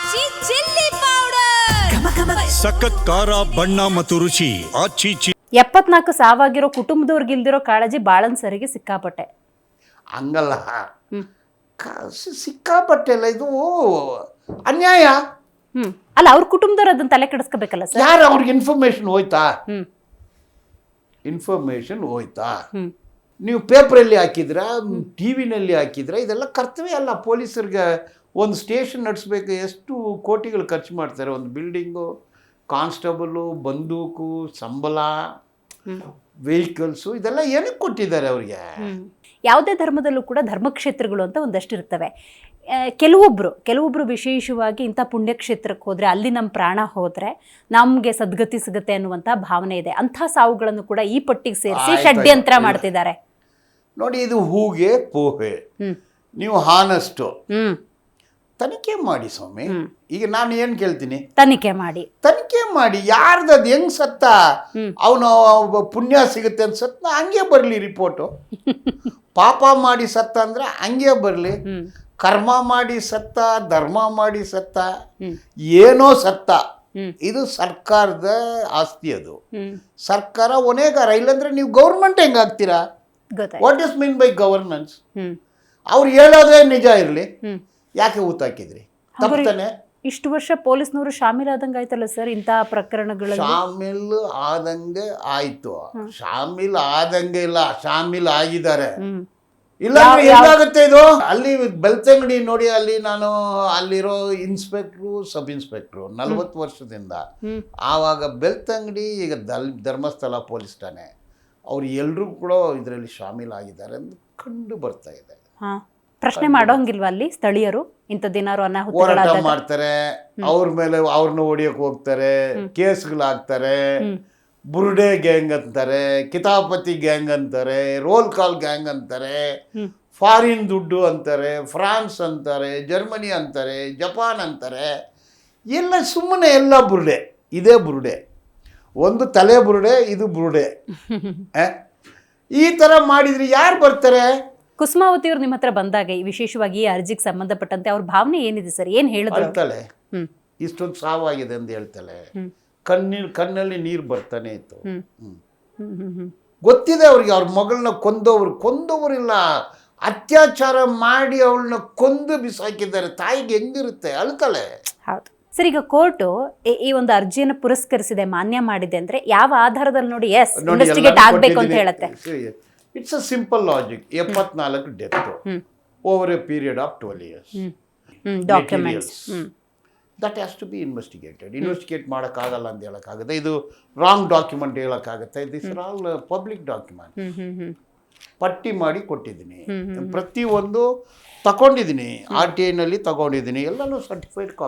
ಆಚಿ chilli powder ಸಖತ್ ಖಾರ ಬಣ್ಣ ಮತ್ತು ರುಚಿ ಆಚಿ 74 ಸಾವಾಗಿರೋ ಕುಟುಂಬದವ್ರಿಗಿಲ್ದಿರೋ ಕಾಳಜಿ ಬಾಳನ್ ಸರಿಗೆ ಸಿಕ್ಕಾಪಟ್ಟೆ. ಹಂಗಲ್ಲ ಸಿಕ್ಕಾಪಟ್ಟೆ ಅಲ್ಲ, ಇದು ಅನ್ಯಾಯ. ಅಲ್ಲ, ಅವ್ರ ಕುಟುಂಬದವ್ರು ಅದನ್ನ ತಲೆ ಕೆಡಿಸ್ಕೋಬೇಕಲ್ಲ ಸರ್. ಯಾರು ಅವ್ರಿಗೆ ಇನ್ಫಾರ್ಮೇಶನ್ ಹೋಯ್ತಾ? ನೀವು ಪೇಪರಲ್ಲಿ ಹಾಕಿದ್ರ, ಟಿವಿನಲ್ಲಿ ಹಾಕಿದ್ರ, ಇದೆಲ್ಲ ಕರ್ತವ್ಯ ಅಲ್ಲ ಪೊಲೀಸರಿಗೆ. ಒಂದು ಸ್ಟೇಷನ್ ನಡೆಸ್ಬೇಕು, ಎಷ್ಟು ಕೋಟಿಗಳು ಖರ್ಚು ಮಾಡ್ತಾರೆ. ಒಂದು ಬಿಲ್ಡಿಂಗು, ಕಾನ್ಸ್ಟೇಬಲು, ಬಂದೂಕು, ಸಂಬಳ, ವೆಹಿಕಲ್ಸು, ಇದೆಲ್ಲ ಏನಕ್ಕೆ ಕೊಟ್ಟಿದ್ದಾರೆ ಅವ್ರಿಗೆ? ಯಾವುದೇ ಧರ್ಮದಲ್ಲೂ ಕೂಡ ಧರ್ಮಕ್ಷೇತ್ರಗಳು ಅಂತ ಒಂದಷ್ಟು ಇರ್ತವೆ. ಕೆಲವೊಬ್ರು ವಿಶೇಷವಾಗಿ ಇಂಥ ಪುಣ್ಯಕ್ಷೇತ್ರಕ್ಕೆ ಹೋದರೆ ಅಲ್ಲಿ ನಮ್ಮ ಪ್ರಾಣ ಹೋದರೆ ನಮಗೆ ಸದ್ಗತಿ ಸಿಗುತ್ತೆ ಅನ್ನುವಂಥ ಭಾವನೆ ಇದೆ. ಅಂಥ ಸಾವುಗಳನ್ನು ಕೂಡ ಈ ಪಟ್ಟಿಗೆ ಸೇರಿಸಿ ಷಡ್ಯಂತ್ರ ಮಾಡ್ತಿದ್ದಾರೆ ನೋಡಿ. ಇದು ಹೂಗೆ ಪೋಹೆ. ನೀವು ಹಾನೆಸ್ಟು ತನಿಖೆ ಮಾಡಿ ಸ್ವಾಮಿ. ಈಗ ನಾನು ಏನು ಕೇಳ್ತೀನಿ, ತನಿಖೆ ಮಾಡಿ ಯಾರ್ದು ಅದು ಹೆಂಗ್ ಸತ್ತ, ಅವನು ಪುಣ್ಯ ಸಿಗುತ್ತೆ ಅಂತ ಸತ್ತ ಹಂಗೆ ಬರಲಿ ರಿಪೋರ್ಟು. ಪಾಪ ಮಾಡಿ ಸತ್ತ ಅಂದ್ರೆ ಹಂಗೆ ಬರಲಿ. ಕರ್ಮ ಮಾಡಿ ಸತ್ತ, ಧರ್ಮ ಮಾಡಿ ಸತ್ತ, ಏನೋ ಸತ್ತ, ಇದು ಸರ್ಕಾರದ ಆಸ್ತಿ. ಅದು ಸರ್ಕಾರ ಹೊಣೆಗಾರ. ಇಲ್ಲಾಂದ್ರೆ ನೀವು ಗೌರ್ಮೆಂಟ್ ಹೆಂಗಾಗ್ತೀರಾ? What is mean by governance? ಅವ್ರು ಹೇಳೋದೇ ನಿಜ ಇರಲಿ, ಯಾಕೆ ಊತಾಕಿದ್ರಿ? ತಪ್ಪತಾನೆ. ಇಷ್ಟು ವರ್ಷ ಪೊಲೀಸ್ನವರು ಶಾಮೀಲಾದಂಗೆ ಆಯ್ತಲ್ಲ ಸರ್ ಇಂಥ ಪ್ರಕರಣಗಳಲ್ಲಿ? ಶಾಮೀಲ್ ಆದಂಗೆ ಆಯ್ತು. ಶಾಮೀಲ್ ಆದಂಗೆ ಇಲ್ಲ, ಶಾಮೀಲ್ ಆಗಿದ್ದಾರೆ. ಇಲ್ಲಾಂದ್ರೆ ಏನಾಗುತ್ತೆ ಇದು? ಅಲ್ಲಿ ಬೆಳ್ತಂಗಡಿ ನೋಡಿ, ಅಲ್ಲಿ ನಾನು ಅಲ್ಲಿರೋ ಇನ್ಸ್ಪೆಕ್ಟ್ರು, ಸಬ್ ಇನ್ಸ್ಪೆಕ್ಟ್ರು 40 ವರ್ಷದಿಂದ. ಆವಾಗ ಬೆಳ್ತಂಗಡಿ, ಈಗ ಧರ್ಮಸ್ಥಳ ಪೊಲೀಸ್ ಠಾಣೆ, ಅವ್ರು ಎಲ್ಲರೂ ಕೂಡ ಇದರಲ್ಲಿ ಶಾಮೀಲ್ ಆಗಿದ್ದಾರೆ ಅಂತ ಕಂಡು ಬರ್ತಾ ಇದೆ. ಪ್ರಶ್ನೆ ಮಾಡೋಂಗಿಲ್ವಾ ಅಲ್ಲಿ ಸ್ಥಳೀಯರು? ಇಂಥದ್ದೇನಾರು ಹೋರಾಟ ಮಾಡ್ತಾರೆ, ಅವ್ರ ಮೇಲೆ ಅವ್ರನ್ನ ಹೊಡಿಯೋಕೆ ಹೋಗ್ತಾರೆ, ಕೇಸ್ಗಳಾಗ್ತಾರೆ. ಬುರ್ಡೆ ಗ್ಯಾಂಗ್ ಅಂತಾರೆ, ಕಿತಾಪತಿ ಗ್ಯಾಂಗ್ ಅಂತಾರೆ, ರೋಲ್ ಕಾಲ್ ಗ್ಯಾಂಗ್ ಅಂತಾರೆ, ಫಾರಿನ್ ದುಡ್ಡು ಅಂತಾರೆ, ಫ್ರಾನ್ಸ್ ಅಂತಾರೆ, ಜರ್ಮನಿ ಅಂತಾರೆ, ಜಪಾನ್ ಅಂತಾರೆ. ಎಲ್ಲ ಸುಮ್ಮನೆ ಎಲ್ಲ ಬುರ್ಡೆ. ಇದೇ ಬುರ್ಡೆ, ಒಂದು ತಲೆ ಬುರ್ಡೆ, ಇದು ಬುರ್ಡೆ. ಈ ಥರ ಮಾಡಿದ್ರೆ ಯಾರು ಬರ್ತಾರೆ? ಕುಸುಮಾವತಿ ಅವ್ರು ನಿಮ್ಮ ಹತ್ರ ಬಂದಾಗ ವಿಶೇಷವಾಗಿ ಈ ಅರ್ಜಿಗೆ ಸಂಬಂಧಪಟ್ಟಂತೆ ಅವ್ರ ಭಾವನೆ ಏನಿದೆ ಸರ್? ಏನು ಹೇಳಿದ್ರು? ಹೇಳ್ತಾಳೆ, ಇಷ್ಟೊಂದು ಸಾವಾಗಿದೆ ಅಂತ ಹೇಳ್ತಾಳೆ. ಕಣ್ಣಲ್ಲಿ ನೀರು ಬರ್ತಾನೆ ಇತ್ತು. ಗೊತ್ತಿದೆ ಅವ್ರಿಗೆ, ಅವ್ರ ಮಗಳನ್ನ ಕೊಂದವರಿಲ್ಲ, ಅತ್ಯಾಚಾರ ಮಾಡಿ ಅವಳನ್ನ ಕೊಂದು ಬಿಸಾಕಿದ್ದಾರೆ. ತಾಯಿಗೆ ಹೆಂಗಿರುತ್ತೆ? ಅಳ್ತಾಳೆ. ಹೌದು ಸರ್. ಈಗ ಕೋರ್ಟು ಈ ಒಂದು ಅರ್ಜಿಯನ್ನು ಪುರಸ್ಕರಿಸಿದೆ, ಮಾನ್ಯ ಮಾಡಿದೆ ಅಂದ್ರೆ ಯಾವ ಆಧಾರದಲ್ಲಿ ನೋಡಿ ಎಸ್ ಇನ್ವೆಸ್ಟಿಗೇಟ್ ಆಗ್ಬೇಕು ಅಂತ ಹೇಳುತ್ತೆ? It's a simple logic. 74 death over a period of 12 years. Documents that has to be investigated. Investigate ಮಾಡೋಕ್ಕಾಗಲ್ಲ ಅಂತ ಹೇಳೋಕ್ಕಾಗುತ್ತೆ. ಇದು ರಾಂಗ್ ಡಾಕ್ಯುಮೆಂಟ್ ಹೇಳೋಕ್ಕಾಗುತ್ತೆ? This are all public document. ಪಟ್ಟಿ ಮಾಡಿ ಕೊಟ್ಟಿದ್ದೀನಿ, ಪ್ರತಿಯೊಂದು ತಗೊಂಡಿದ್ದೀನಿ, RTI ನಲ್ಲಿ ತಗೊಂಡಿದ್ದೀನಿ, ಎಲ್ಲನೂ ಸರ್ಟಿಫೈಡ್ ಕಾಪಿ.